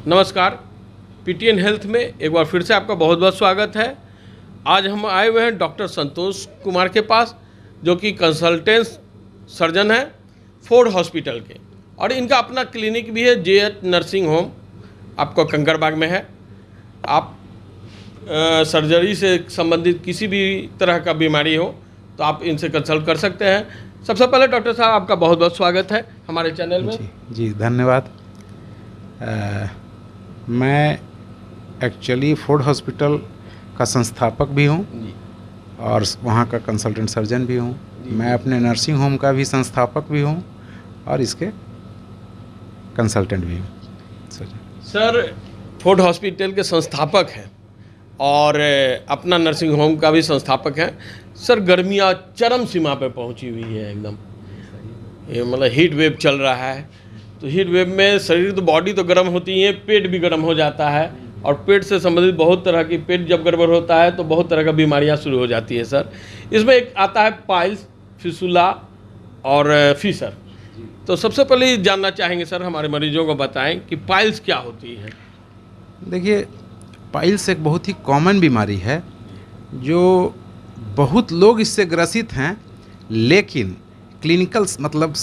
नमस्कार। PTN health में एक बार फिर से आपका बहुत बहुत स्वागत है। आज हम आए हुए हैं डॉक्टर संतोष कुमार के पास, जो कि कंसल्टेंट सर्जन है फोर्ड हॉस्पिटल के, और इनका अपना क्लिनिक भी है जेएच नर्सिंग होम, आपको कंकड़बाग में है। आप सर्जरी से संबंधित किसी भी तरह का बीमारी हो तो आप इनसे कंसल्ट कर सकते हैं। सबसे पहले डॉक्टर साहब, आपका बहुत बहुत स्वागत है हमारे चैनल में। जी धन्यवाद। मैं एक्चुअली फोर्ड हॉस्पिटल का संस्थापक भी हूँ और वहाँ का कंसल्टेंट सर्जन भी हूँ। मैं अपने नर्सिंग होम का भी संस्थापक भी हूँ और इसके कंसल्टेंट भी हूँ। सर, फोर्ड हॉस्पिटल के संस्थापक हैं और अपना नर्सिंग होम का भी संस्थापक हैं। सर, गर्मियाँ चरम सीमा पे पहुँची हुई है एकदम, ये मतलब हीट वेव चल रहा है। तो हीट वेव में शरीर तो बॉडी तो गर्म होती है, पेट भी गर्म हो जाता है, और पेट से संबंधित बहुत तरह की, पेट जब गड़बड़ होता है तो बहुत तरह का बीमारियां शुरू हो जाती है। सर, इसमें एक आता है पाइल्स, फिसुला और फीसर। तो सबसे पहले जानना चाहेंगे सर, हमारे मरीजों को बताएं कि पाइल्स क्या होती है। देखिए, पाइल्स एक बहुत ही कॉमन बीमारी है जो बहुत लोग इससे ग्रसित हैं, लेकिन क्लिनिकल मतलब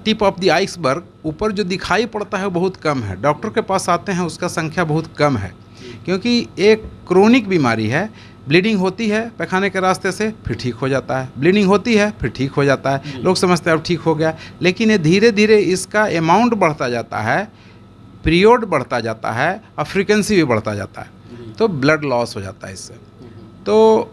टिप ऑफ द आइसबर्ग ऊपर जो दिखाई पड़ता है वो बहुत कम है। डॉक्टर के पास आते हैं उसका संख्या बहुत कम है, क्योंकि एक क्रोनिक बीमारी है। ब्लीडिंग होती है पैखाने के रास्ते से, फिर ठीक हो जाता है, ब्लीडिंग होती है फिर ठीक हो जाता है, लोग समझते हैं अब ठीक हो गया, लेकिन ये धीरे धीरे इसका अमाउंट बढ़ता जाता है, पीरियड बढ़ता जाता है और फ्रीक्वेंसी भी बढ़ता जाता है, तो ब्लड लॉस हो जाता है इससे। तो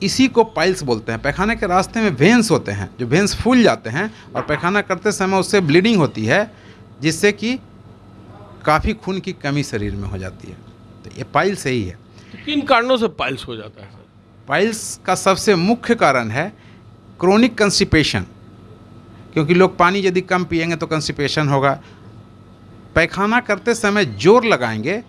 इसी को पाइल्स बोलते हैं। पैखाने के रास्ते में वेंस होते हैं, जो वेंस फूल जाते हैं और पैखाना करते समय उससे ब्लीडिंग होती है, जिससे कि काफ़ी खून की कमी शरीर में हो जाती है। तो ये पाइल्स ही है। तो किन कारणों से पाइल्स हो जाता है सर? पाइल्स का सबसे मुख्य कारण है क्रोनिक कंस्टिपेशन, क्योंकि लोग पानी यदि कम पिएंगे तो कंस्टिपेशन होगा। पैखाना करते समय जोर लगाएंगे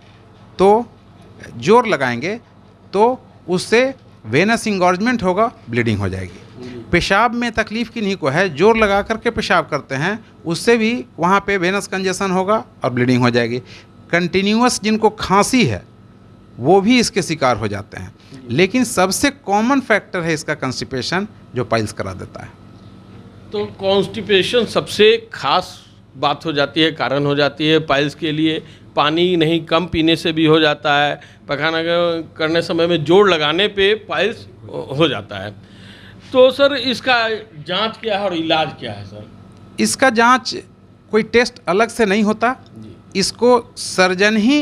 तो उससे वेनस इंगॉर्जमेंट होगा, ब्लीडिंग हो जाएगी। पेशाब में तकलीफ़ किन्हीं को है, जोर लगा करके पेशाब करते हैं, उससे भी वहाँ पे वेनस कंजेशन होगा और ब्लीडिंग हो जाएगी। कंटिन्यूअस जिनको खांसी है वो भी इसके शिकार हो जाते हैं, लेकिन सबसे कॉमन फैक्टर है इसका कंस्टिपेशन, जो पाइल्स करा देता है। तो कॉन्स्टिपेशन सबसे खास बात हो जाती है, कारण हो जाती है पाइल्स के लिए। पानी नहीं कम पीने से भी हो जाता है, पैखाना करने समय में जोर लगाने पे पाइल्स हो जाता है। तो सर, इसका जांच क्या है और इलाज क्या है सर? इसका जांच कोई टेस्ट अलग से नहीं होता, इसको सर्जन ही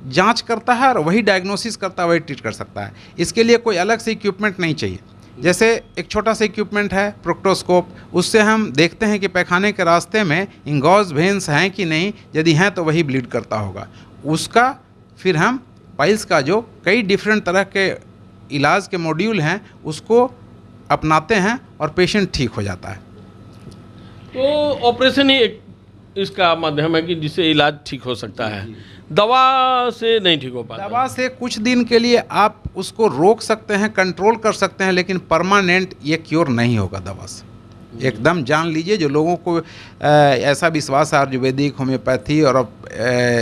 जांच करता है और वही डायग्नोसिस करता है, वही ट्रीट कर सकता है। इसके लिए कोई अलग से इक्विपमेंट नहीं चाहिए। जैसे एक छोटा सा इक्विपमेंट है प्रोक्टोस्कोप, उससे हम देखते हैं कि पैखाने के रास्ते में इंगॉज वेंस हैं कि नहीं, यदि हैं तो वही ब्लीड करता होगा। उसका फिर हम पाइल्स का जो कई डिफरेंट तरह के इलाज के मॉड्यूल हैं उसको अपनाते हैं और पेशेंट ठीक हो जाता है। तो ऑपरेशन ही एक इसका माध्यम है कि जिससे इलाज ठीक हो सकता है, दवा से नहीं ठीक हो पाता। दवा से कुछ दिन के लिए आप उसको रोक सकते हैं, कंट्रोल कर सकते हैं, लेकिन परमानेंट ये क्योर नहीं होगा दवा से। एकदम जान लीजिए, जो लोगों को ऐसा विश्वास है आयुर्वेदिक, होम्योपैथी और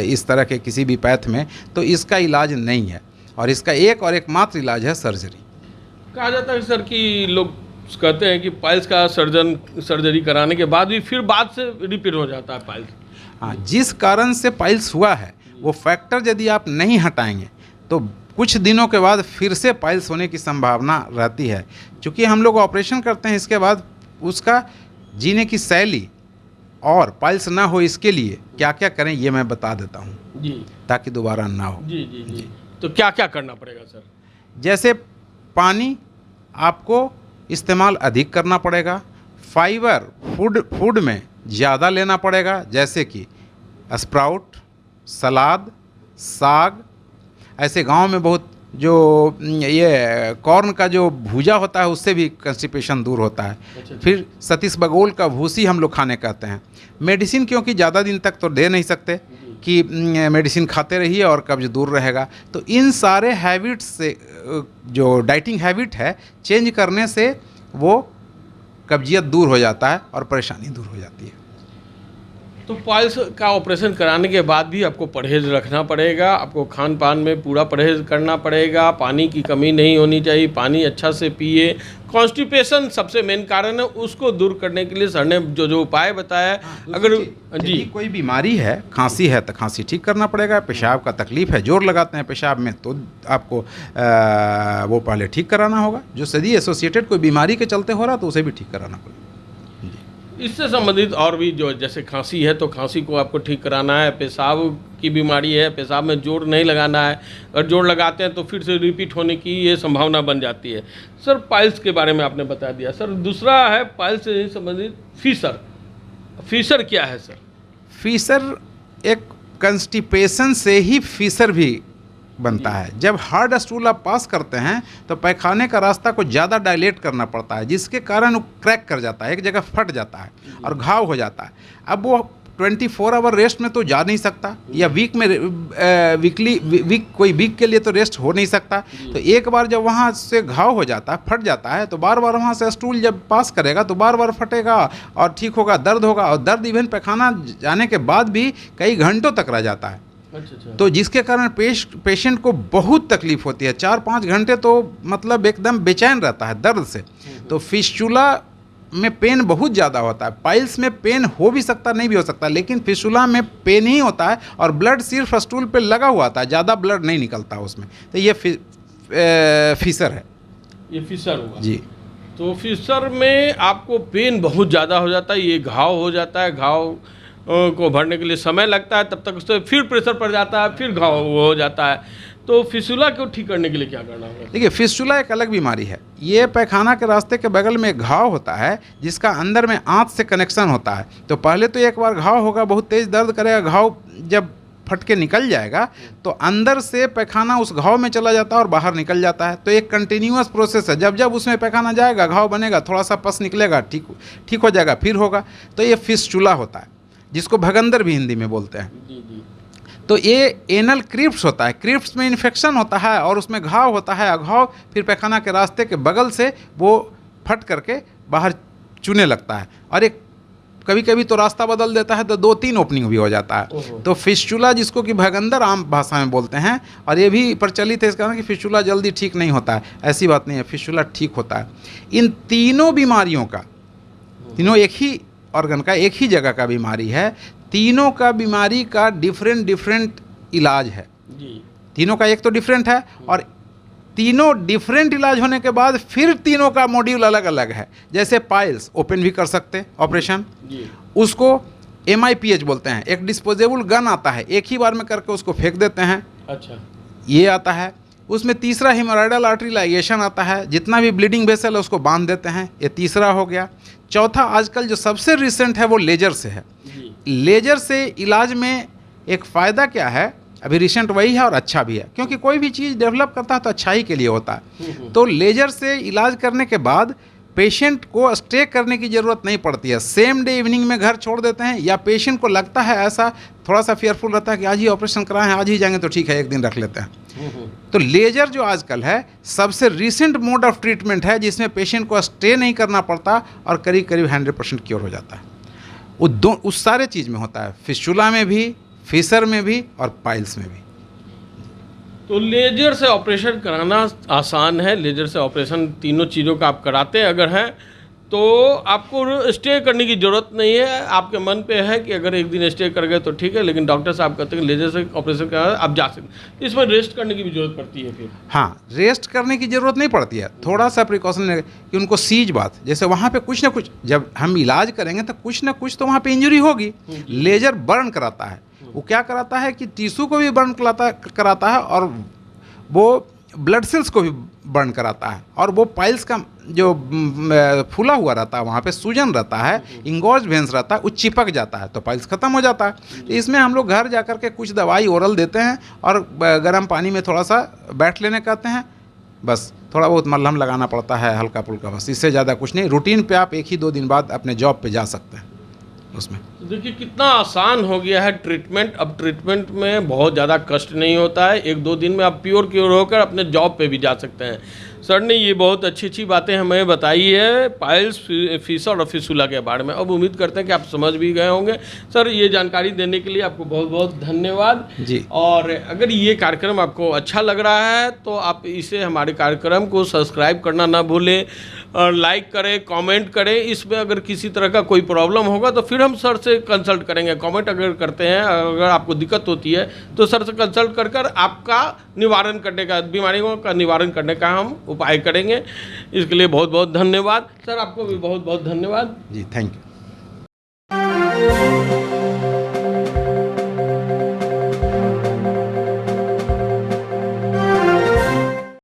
इस तरह के किसी भी पैथ में, तो इसका इलाज नहीं है, और इसका एक और एकमात्र इलाज है सर्जरी। कहा जाता है सर कि लोग कहते हैं कि पाइल्स का सर्जरी कराने के बाद भी फिर बाद से रिपीट हो जाता है पाइल्स। हाँ, जिस कारण से पाइल्स हुआ है वो फैक्टर यदि आप नहीं हटाएंगे तो कुछ दिनों के बाद फिर से पाइल्स होने की संभावना रहती है। क्योंकि हम लोग ऑपरेशन करते हैं, इसके बाद उसका जीने की शैली और पाइल्स ना हो इसके लिए क्या क्या करें ये मैं बता देता हूँ जी, ताकि दोबारा ना हो। जी। तो क्या क्या करना पड़ेगा सर? जैसे पानी आपको इस्तेमाल अधिक करना पड़ेगा, फाइबर फूड में ज़्यादा लेना पड़ेगा, जैसे कि स्प्राउट, सलाद, साग। ऐसे गांव में बहुत जो ये कॉर्न का जो भूजा होता है उससे भी कंस्टिपेशन दूर होता है। अच्छा। फिर सतीश बगोल का भूसी हम लोग खाने कहते हैं। मेडिसिन क्योंकि ज़्यादा दिन तक तो दे नहीं सकते कि मेडिसिन खाते रहिए और कब्ज दूर रहेगा, तो इन सारे हैबिट्स से जो डाइटिंग हैबिट है चेंज करने से वो कब्जियत दूर हो जाता है और परेशानी दूर हो जाती है। तो पाइल्स का ऑपरेशन कराने के बाद भी आपको परहेज़ रखना पड़ेगा, आपको खान पान में पूरा परहेज़ करना पड़ेगा, पानी की कमी नहीं होनी चाहिए, पानी अच्छा से पिए। कॉन्स्टिपेशन सबसे मेन कारण है, उसको दूर करने के लिए सर ने जो जो उपाय बताया। अगर जी यदि कोई बीमारी है, खांसी है तो खांसी ठीक करना पड़ेगा, पेशाब का तकलीफ है, जोर लगाते हैं पेशाब में, तो आपको वो पहले ठीक कराना होगा। जो सदी एसोसिएटेड कोई बीमारी के चलते हो रहा तो उसे भी ठीक कराना पड़ेगा। इससे संबंधित और भी जो जैसे खांसी है तो खांसी को आपको ठीक कराना है, पेशाब की बीमारी है, पेशाब में जोर नहीं लगाना है, अगर जोर लगाते हैं तो फिर से रिपीट होने की ये संभावना बन जाती है। सर पाइल्स के बारे में आपने बता दिया। सर दूसरा है पाइल्स से संबंधित फीसर। फीसर क्या है सर? फीसर एक कंस्टिपेशन से ही फीसर भी बनता है। जब हार्ड स्टूल आप पास करते हैं तो पैखाने का रास्ता को ज़्यादा डायलेट करना पड़ता है, जिसके कारण वो क्रैक कर जाता है, एक जगह फट जाता है और घाव हो जाता है। अब वो 24 आवर रेस्ट में तो जा नहीं सकता, या वीक में कोई वीक के लिए तो रेस्ट हो नहीं सकता। तो एक बार जब वहाँ से घाव हो जाता है, फट जाता है, तो बार बार वहाँ से स्टूल जब पास करेगा तो बार बार फटेगा और ठीक होगा, दर्द होगा, और दर्द इवन पैखाना जाने के बाद भी कई घंटों तक रह जाता है। अच्छा। तो जिसके कारण पेशेंट को बहुत तकलीफ होती है, 4-5 घंटे तो मतलब एकदम बेचैन रहता है दर्द से। तो फिस्चुला में पेन बहुत ज़्यादा होता है। पाइल्स में पेन हो भी सकता, नहीं भी हो सकता, लेकिन फिस्चुला में पेन ही होता है और ब्लड सिर्फ स्टूल पे लगा हुआ था, ज़्यादा ब्लड नहीं निकलता उसमें। तो ये फिसर है। ये फिसर हुआ जी। तो फिसर में आपको पेन बहुत ज़्यादा हो जाता है, ये घाव हो जाता है, घाव को भरने के लिए समय लगता है, तब तक उससे फिर प्रेशर पड़ जाता है, फिर घाव हो जाता है। तो फिस्चुला को ठीक करने के लिए क्या करना होगा? देखिए, फिस्चुला एक अलग बीमारी है। ये पैखाना के रास्ते के बगल में एक घाव होता है जिसका अंदर में आंत से कनेक्शन होता है। तो पहले तो एक बार घाव होगा, बहुत तेज़ दर्द करेगा, घाव जब फट के निकल जाएगा तो अंदर से पैखाना उस घाव में चला जाता है और बाहर निकल जाता है। तो एक कंटिन्यूअस प्रोसेस है, जब जब उसमें पैखाना जाएगा, घाव बनेगा, थोड़ा सा पस निकलेगा, ठीक हो जाएगा, फिर होगा। तो ये फिस्चुला होता है, जिसको भगंदर भी हिंदी में बोलते हैं। जी। तो ये एनल क्रिप्स होता है, क्रिप्स में इन्फेक्शन होता है और उसमें घाव होता है, घाव फिर पैखाना के रास्ते के बगल से वो फट करके बाहर चूने लगता है, और एक कभी कभी तो रास्ता बदल देता है, तो 2-3 ओपनिंग भी हो जाता है। तो फिस्चुला, जिसको कि भगंदर आम भाषा में बोलते हैं, और ये भी प्रचलित है इसका कि फिस्चुला जल्दी ठीक नहीं होता है। ऐसी बात नहीं है, फिस्चुला ठीक होता है। इन तीनों बीमारियों का, तीनों एक ही ऑर्गन का, एक ही जगह का बीमारी है, तीनों का बीमारी का डिफरेंट इलाज है जी। तीनों का एक तो डिफरेंट है, और तीनों डिफरेंट इलाज होने के बाद फिर तीनों का मॉड्यूल अलग अलग है। जैसे पाइल्स ओपन भी कर सकते ऑपरेशन, उसको MIPH बोलते हैं, एक डिस्पोजेबल गन आता है, एक ही बार में करके उसको फेंक देते हैं। अच्छा। ये आता है। उसमें तीसरा हेमोराइडल आर्टरी लाइगेशन आता है, जितना भी ब्लीडिंग वेसल है उसको बांध देते हैं, ये तीसरा हो गया। चौथा आजकल जो सबसे रिसेंट है वो लेजर से है। लेजर से इलाज में एक फ़ायदा क्या है, अभी रिसेंट वही है और अच्छा भी है, क्योंकि कोई भी चीज़ डेवलप करता है तो अच्छाई के लिए होता है। तो लेजर से इलाज करने के बाद पेशेंट को स्टे करने की ज़रूरत नहीं पड़ती है, सेम डे इवनिंग में घर छोड़ देते हैं। या पेशेंट को लगता है ऐसा, थोड़ा सा फियरफुल रहता है कि आज ही ऑपरेशन कराएं, आज ही जाएंगे तो ठीक है, एक दिन रख लेते हैं। तो लेजर जो आजकल है सबसे रिसेंट मोड ऑफ ट्रीटमेंट है, जिसमें पेशेंट को स्टे नहीं करना पड़ता और करीब करीब 100% क्योर हो जाता है। उस सारे चीज़ में होता है, फिस्चुला में भी, फिसर में भी और पाइल्स में भी। तो लेजर से ऑपरेशन कराना आसान है, लेजर से ऑपरेशन तीनों चीज़ों का आप कराते अगर हैं तो आपको स्टे करने की ज़रूरत नहीं है। आपके मन पे है कि अगर एक दिन स्टे कर गए तो ठीक है, लेकिन डॉक्टर साहब कहते हैं लेजर से ऑपरेशन कराना आप जा सकते, इसमें रेस्ट करने की भी जरूरत पड़ती है फिर? हाँ, रेस्ट करने की ज़रूरत नहीं पड़ती है, थोड़ा सा प्रिकॉशन लें कि उनको सीज बात, जैसे वहाँ पे कुछ ना कुछ, जब हम इलाज करेंगे तो कुछ ना कुछ तो वहाँ पे इंजरी होगी। लेजर बर्न कराता है, वो क्या कराता है कि टिश्यू को भी बर्न कराता है और वो ब्लड सेल्स को भी बर्न कराता है, और वो पाइल्स का जो फूला हुआ रहता है, वहाँ पे सूजन रहता है, इंगॉज वेंस रहता है, वो चिपक जाता है, तो पाइल्स ख़त्म हो जाता है। तो इसमें हम लोग घर जा कर के कुछ दवाई ओरल देते हैं और गर्म पानी में थोड़ा सा बैठ लेने कहते हैं, बस थोड़ा बहुत मलहम लगाना पड़ता है हल्का फुल्का, बस इससे ज़्यादा कुछ नहीं। रूटीन पे आप 1 ही 2 दिन बाद अपने जॉब पे जा सकते हैं उसमें। देखिए कितना आसान हो गया है ट्रीटमेंट। अब ट्रीटमेंट में बहुत ज़्यादा कष्ट नहीं होता है, 1-2 दिन में आप प्योर क्योर होकर अपने जॉब पे भी जा सकते हैं। सर ने ये बहुत अच्छी अच्छी बातें हमें बताई है पाइल्स, फिशर और फिस्टुला के बारे में। अब उम्मीद करते हैं कि आप समझ भी गए होंगे। सर ये जानकारी देने के लिए आपको बहुत बहुत धन्यवाद जी। और अगर ये कार्यक्रम आपको अच्छा लग रहा है तो आप इसे हमारे कार्यक्रम को सब्सक्राइब करना ना भूलें और लाइक करें, कमेंट करें। इसमें अगर किसी तरह का कोई प्रॉब्लम होगा तो फिर हम सर से कंसल्ट करेंगे। कमेंट अगर करते हैं, अगर आपको दिक्कत होती है तो सर से कंसल्ट कर कर आपका निवारण करने का, बीमारियों का निवारण करने का हम उपाय करेंगे। इसके लिए बहुत बहुत धन्यवाद सर, आपको भी बहुत बहुत धन्यवाद जी, थैंक यू।